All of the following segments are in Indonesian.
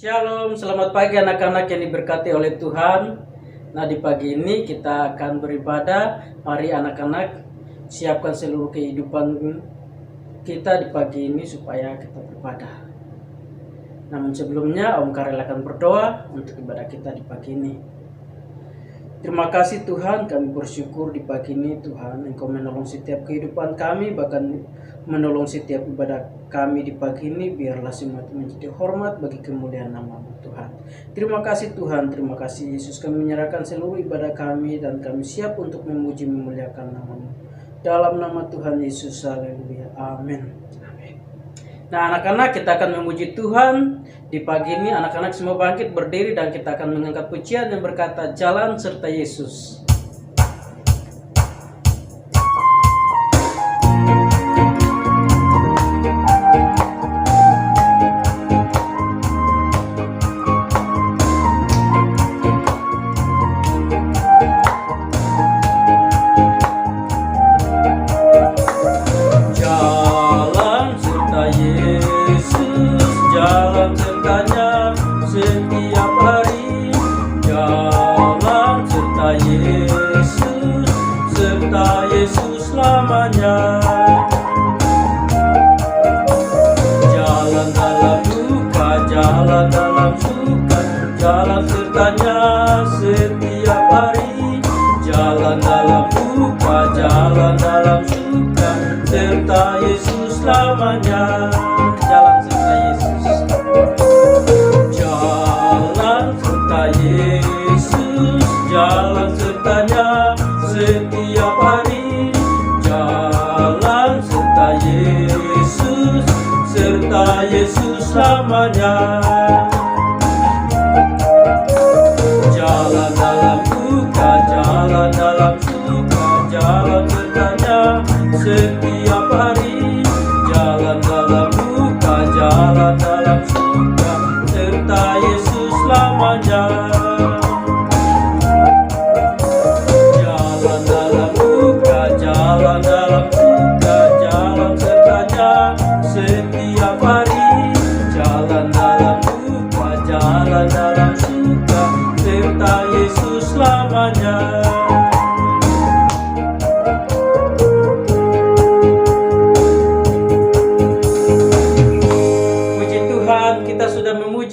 Shalom, selamat pagi anak-anak yang diberkati oleh Tuhan. Nah, di pagi ini kita akan beribadah. Mari anak-anak siapkan seluruh kehidupan kita di pagi ini supaya kita beribadah. Namun sebelumnya Om Karel akan berdoa untuk ibadah kita di pagi ini. Terima kasih Tuhan, kami bersyukur di pagi ini Tuhan Engkau menolong setiap kehidupan kami, bahkan menolong setiap ibadah kami di pagi ini. Biarlah semua itu menjadi hormat bagi kemuliaan nama-Mu Tuhan. Terima kasih Tuhan, terima kasih Yesus, kami menyerahkan seluruh ibadah kami dan kami siap untuk memuji memuliakan nama-Mu. Dalam nama Tuhan Yesus, haleluya, amin. Nah anak-anak, kita akan memuji Tuhan di pagi ini. Anak-anak semua bangkit berdiri dan kita akan mengangkat pujian yang berkata Jalan Serta Yesus. Jalan sertanya setiap hari, jalan serta Yesus selamanya. Jalan dalam duka, jalan dalam suka, jalan sertanya setiap hari, jalan dalam duka, jalan dalam suka, serta Yesus selamanya. Jalan serta Yesus, jalan serta Yesus, jalan sertanya setiap hari, jalan serta Yesus selamanya. Jalan dalam duka, jalan dalam suka, jalan sertanya setiap hari, jalan dalam duka, jalan dalam suka, serta Yesus selamanya. Jalan dalam duka, jalan dalam suka, jalan sertanya setiap hari, jalan dalam duka, jalan dalam suka, serta Yesus selamanya.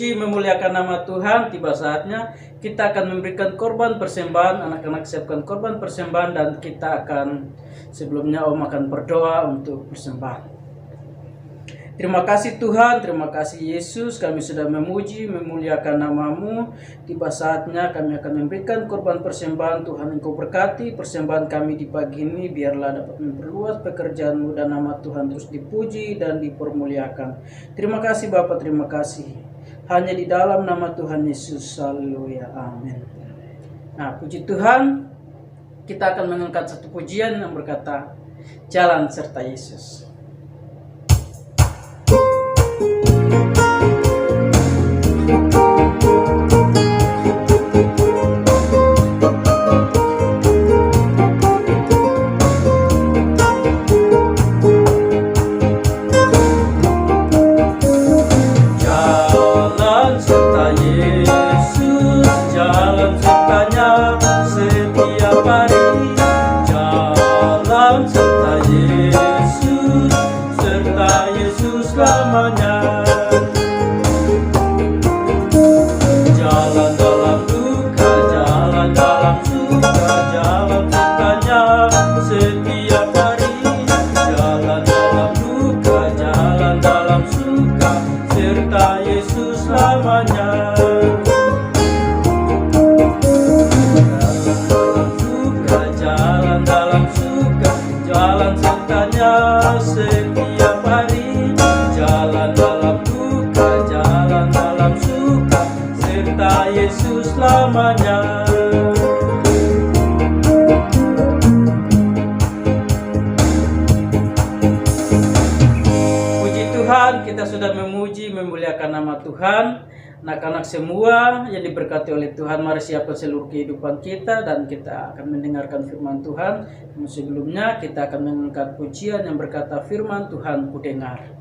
Memuliakan nama Tuhan. Tiba saatnya kita akan memberikan korban persembahan. Anak-anak siapkan korban persembahan dan kita akan, sebelumnya Om akan berdoa untuk persembahan. Terima kasih Tuhan, terima kasih Yesus, kami sudah memuji, memuliakan nama-Mu. Tiba saatnya kami akan memberikan korban persembahan. Tuhan Engkau berkati persembahan kami di pagi ini, biarlah dapat memperluas pekerjaan-Mu dan nama Tuhan terus dipuji dan dipermuliakan. Terima kasih Bapa, terima kasih. Hanya di dalam nama Tuhan Yesus, haleluya, amin. Nah, puji Tuhan, kita akan mengangkat satu pujian yang berkata Jalan Serta Yesus. Jalan dalam duka, jalan dalam suka, jalan sertanya setiap hari, jalan dalam duka, jalan dalam suka, serta Yesus selamanya. Jalan dalam suka, jalan sertanya setiap hari, jalan dalam duka, jalan dalam suka, serta Yesus selamanya. Puji Tuhan, kita sudah memuji, memuliakan nama Tuhan. Anak-anak semua yang diberkati oleh Tuhan, mari siapkan seluruh kehidupan kita dan kita akan mendengarkan firman Tuhan. Namun sebelumnya kita akan mengangkat pujian yang berkata firman Tuhan ku dengar.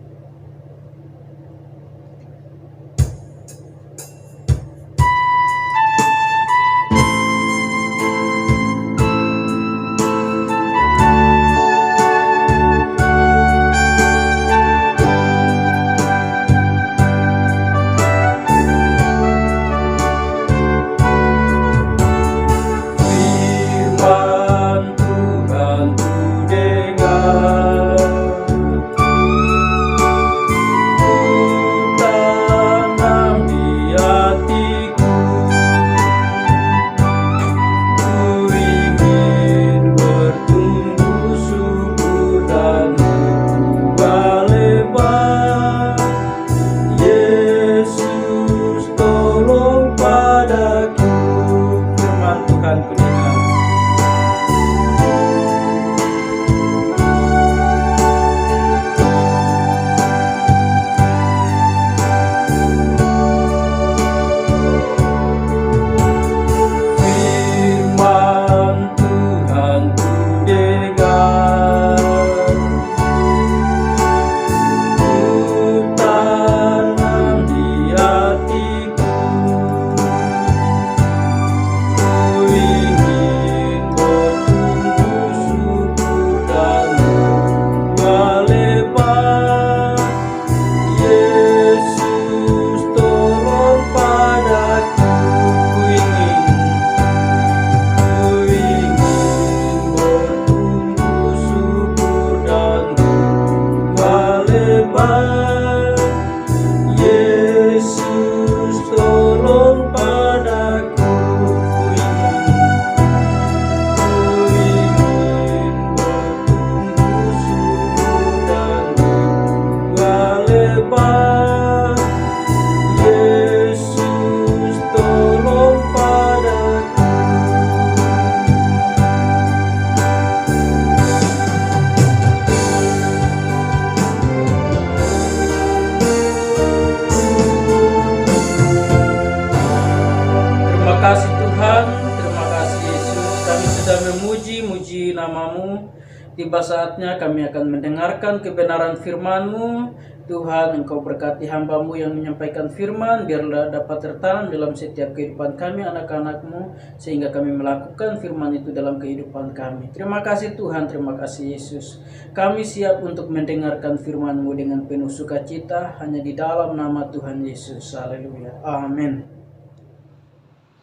Tiba saatnya kami akan mendengarkan kebenaran firman-Mu. Tuhan, Engkau berkati hamba-Mu yang menyampaikan firman, biarlah dapat tertanam dalam setiap kehidupan kami anak-anak-Mu, sehingga kami melakukan firman itu dalam kehidupan kami. Terima kasih Tuhan, terima kasih Yesus. Kami siap untuk mendengarkan firman-Mu dengan penuh sukacita, hanya di dalam nama Tuhan Yesus. Haleluya. Amin.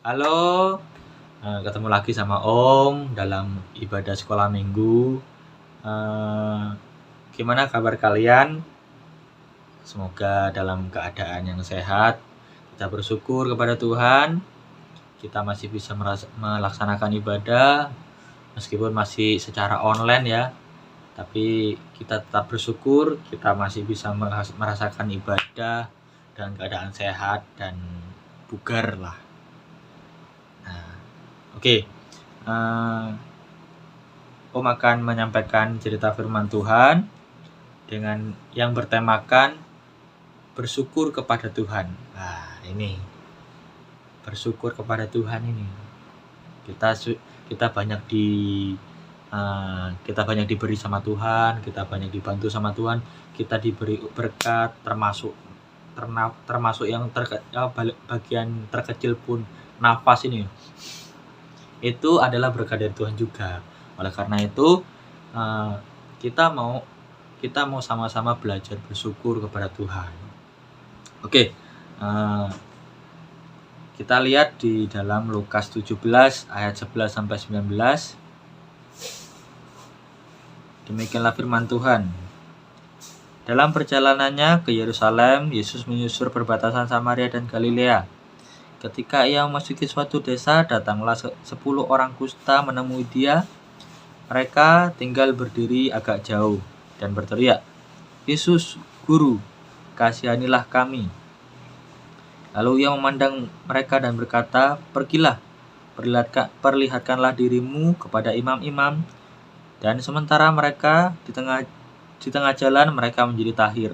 Halo, ketemu lagi sama Om dalam ibadah sekolah minggu. Gimana kabar kalian? Semoga dalam keadaan yang sehat. Kita bersyukur kepada Tuhan. Kita masih bisa melaksanakan ibadah meskipun masih secara online ya. Tapi kita tetap bersyukur kita masih bisa merasakan ibadah dalam keadaan sehat dan bugar lah. Oke, Om akan menyampaikan cerita firman Tuhan dengan yang bertemakan bersyukur kepada Tuhan. Nah, ini bersyukur kepada Tuhan ini. Kita banyak diberi sama Tuhan, kita banyak dibantu sama Tuhan, kita diberi berkat, termasuk yang bagian terkecil pun nafas ini. Itu adalah berkat dari Tuhan juga. Oleh karena itu kita mau sama-sama belajar bersyukur kepada Tuhan. Oke, kita lihat di dalam Lukas 17 ayat 11 sampai 19. Demikianlah firman Tuhan. Dalam perjalanannya ke Yerusalem, Yesus menyusur perbatasan Samaria dan Galilea. Ketika ia memasuki suatu desa, datanglah 10 orang kusta menemui dia. Mereka tinggal berdiri agak jauh dan berteriak, "Yesus, Guru, kasihanilah kami." Lalu ia memandang mereka dan berkata, "Pergilah, perlihatkanlah dirimu kepada imam-imam." Dan sementara mereka di tengah jalan, mereka menjadi tahir.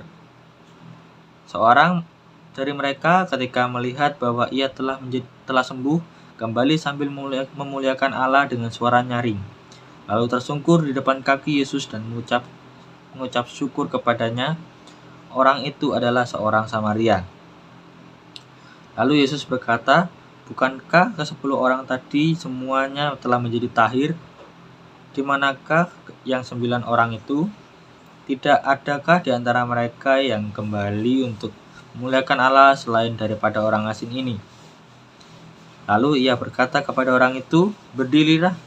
Seorang dari mereka ketika melihat bahwa ia telah sembuh, kembali sambil memuliakan Allah dengan suara nyaring. Lalu tersungkur di depan kaki Yesus dan mengucap syukur kepadanya. Orang itu adalah seorang Samaria. Lalu Yesus berkata, "Bukankah ke-10 orang tadi semuanya telah menjadi tahir? Di manakah yang 9 orang itu? Tidak adakah di antara mereka yang kembali untuk memuliakan Allah selain daripada orang asing ini?" Lalu ia berkata kepada orang itu, "Berdirilah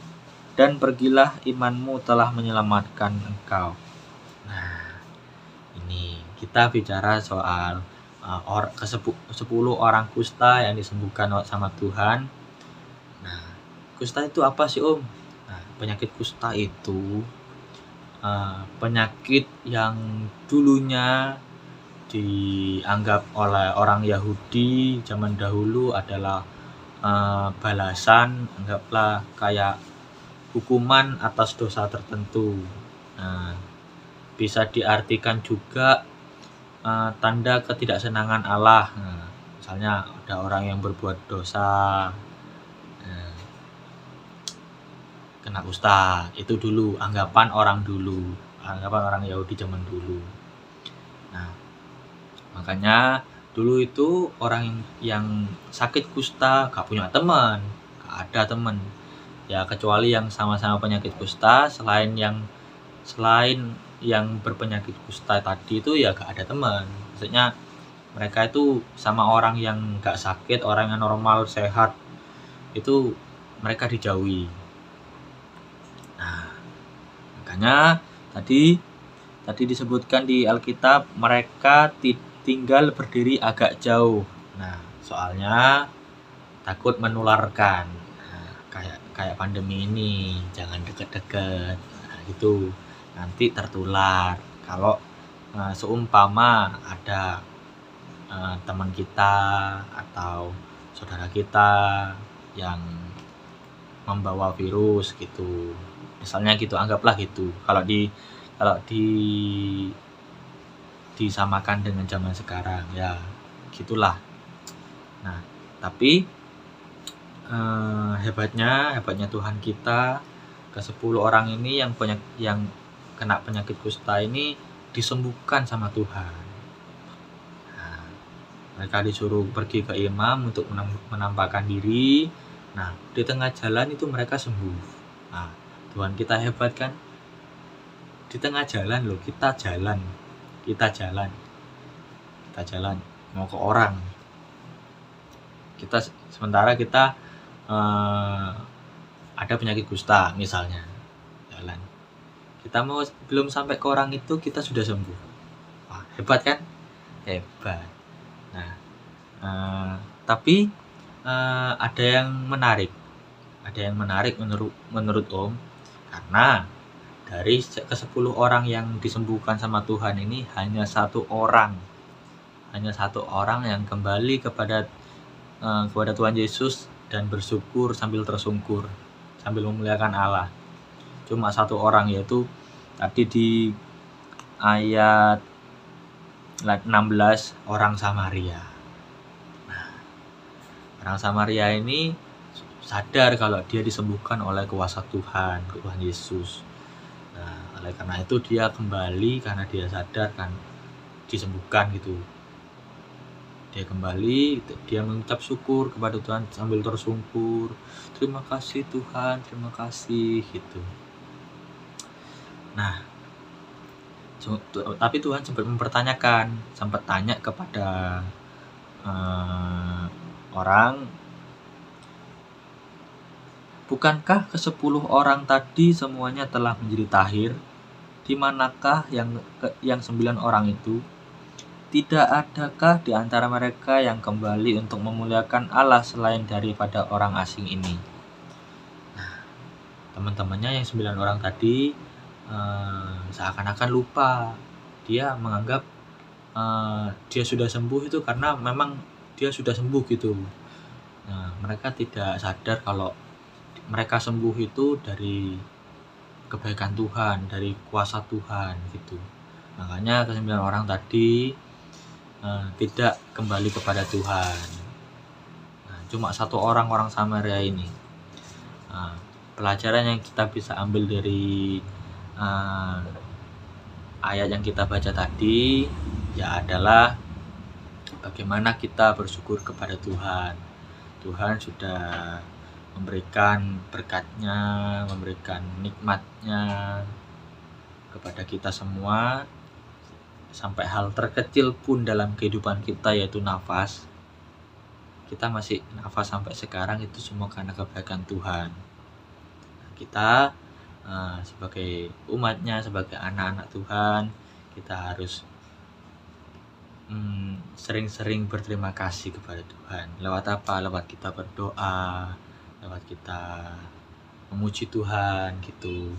dan pergilah, imanmu telah menyelamatkan engkau." Nah, ini kita bicara soal 10 orang kusta yang disembuhkan sama Tuhan. Nah, kusta itu apa sih Om? Nah, penyakit kusta itu penyakit yang dulunya dianggap oleh orang Yahudi zaman dahulu adalah balasan, anggaplah kayak hukuman atas dosa tertentu. Nah, bisa diartikan juga tanda ketidaksenangan Allah. Nah, misalnya ada orang yang berbuat dosa, kena kusta, itu dulu anggapan orang Yahudi zaman dulu. Nah, makanya dulu itu orang yang sakit kusta gak punya teman, gak ada teman. Ya kecuali yang sama-sama penyakit kusta, selain yang berpenyakit kusta tadi itu ya gak ada teman. Maksudnya mereka itu sama orang yang gak sakit, orang yang normal, sehat, itu mereka dijauhi. Nah, makanya tadi disebutkan di Alkitab mereka tinggal berdiri agak jauh. Nah, soalnya takut menularkan. Nah, kayak pandemi ini, jangan deket-deket. Nah, gitu. Nanti tertular. Kalau seumpama ada teman kita atau saudara kita yang membawa virus gitu, misalnya gitu, anggaplah gitu. Kalau disamakan dengan zaman sekarang ya gitulah. Nah, tapi hebatnya Tuhan kita, ke-10 orang ini yang kena penyakit kusta ini disembuhkan sama Tuhan. Nah, mereka disuruh pergi ke imam untuk menampakkan diri. Nah, di tengah jalan itu mereka sembuh. Nah, Tuhan kita hebat kan? Di tengah jalan loh, kita jalan mau ke orang. Sementara kita ada penyakit kusta misalnya, jalan. Kita belum sampai ke orang itu kita sudah sembuh. Wah, hebat kan? Hebat. Nah, tapi ada yang menarik menurut Om, karena dari ke-10 orang yang disembuhkan sama Tuhan ini hanya satu orang yang kembali kepada Tuhan Yesus dan bersyukur sambil tersungkur, sambil memuliakan Allah. Cuma satu orang, yaitu tadi di ayat 16, orang Samaria. Nah, orang Samaria ini sadar kalau dia disembuhkan oleh kuasa Tuhan Yesus. Nah, oleh karena itu dia kembali, karena dia sadar kan disembuhkan gitu. Dia kembali, dia mengucap syukur kepada Tuhan sambil tersungkur. Terima kasih Tuhan, terima kasih gitu. Nah, tapi Tuhan sempat tanya kepada orang, bukankah ke-10 orang tadi semuanya telah menjadi tahir? Di manakah yang 9 orang itu? Tidak adakah di antara mereka yang kembali untuk memuliakan Allah selain daripada orang asing ini? Nah, teman-temannya yang 9 orang tadi seakan-akan lupa. Dia menganggap dia sudah sembuh itu karena memang dia sudah sembuh gitu. Nah, mereka tidak sadar kalau mereka sembuh itu dari kebaikan Tuhan, dari kuasa Tuhan gitu. Makanya ke-9 orang tadi tidak kembali kepada Tuhan. Nah, cuma satu orang Samaria ini. Pelajaran yang kita bisa ambil dari ayat yang kita baca tadi ya adalah bagaimana kita bersyukur kepada Tuhan. Tuhan sudah memberikan berkat-Nya, memberikan nikmat-Nya kepada kita semua. Sampai hal terkecil pun dalam kehidupan kita, yaitu nafas. Kita masih nafas sampai sekarang, itu semua karena kebaikan Tuhan. Kita sebagai umatnya, sebagai anak-anak Tuhan, kita harus sering-sering berterima kasih kepada Tuhan. Lewat apa? Lewat kita berdoa, lewat kita memuji Tuhan gitu.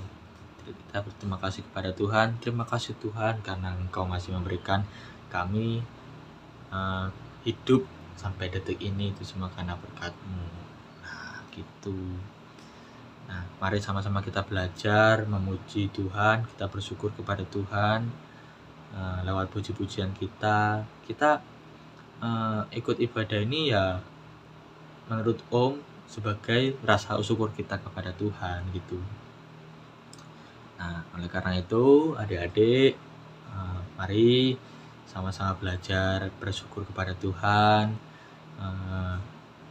Kita berterima kasih kepada Tuhan. Terima kasih Tuhan karena Engkau masih memberikan kami hidup sampai detik ini, itu semua karena berkat-Mu. Nah, gitu. Nah, mari sama-sama kita belajar memuji Tuhan, kita bersyukur kepada Tuhan lewat puji-pujian kita. Kita ikut ibadah ini ya menurut Om sebagai rasa syukur kita kepada Tuhan gitu. Nah, oleh karena itu adik-adik mari sama-sama belajar bersyukur kepada Tuhan.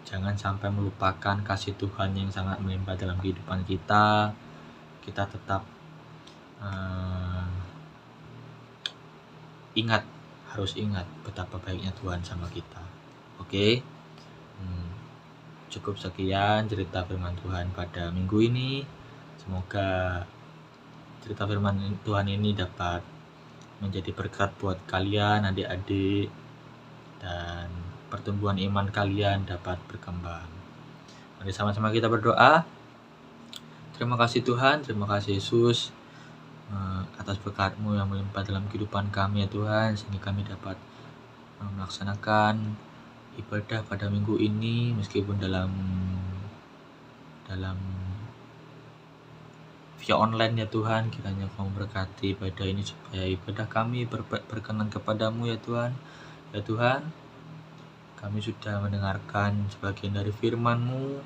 Jangan sampai melupakan kasih Tuhan yang sangat melimpah dalam kehidupan kita. Kita tetap harus ingat betapa baiknya Tuhan sama kita. Oke? Cukup sekian cerita firman Tuhan pada minggu ini. Semoga cerita firman Tuhan ini dapat menjadi berkat buat kalian adik-adik, dan pertumbuhan iman kalian dapat berkembang. Mari sama-sama kita berdoa. Terima kasih Tuhan, terima kasih Yesus atas berkat-Mu yang melimpah dalam kehidupan kami ya Tuhan, sehingga kami dapat melaksanakan ibadah pada minggu ini meskipun dalam via online ya Tuhan. Kiranya Kau memberkati ibadah ini supaya ibadah kami berkenan kepadamu ya Tuhan. Ya Tuhan, kami sudah mendengarkan sebagian dari firman-Mu.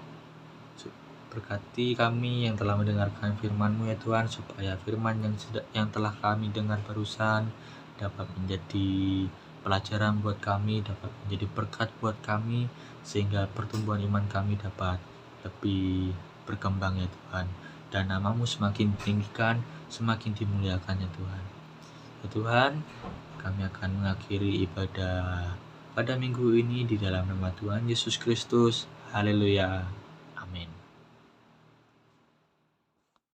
Berkati kami yang telah mendengarkan firman-Mu ya Tuhan, supaya firman yang telah kami dengar barusan dapat menjadi pelajaran buat kami, dapat menjadi berkat buat kami, sehingga pertumbuhan iman kami dapat lebih berkembang ya Tuhan. Dan nama-Mu semakin ditinggikan, semakin dimuliakan ya Tuhan. Ya Tuhan, kami akan mengakhiri ibadah pada minggu ini di dalam nama Tuhan Yesus Kristus. Haleluya.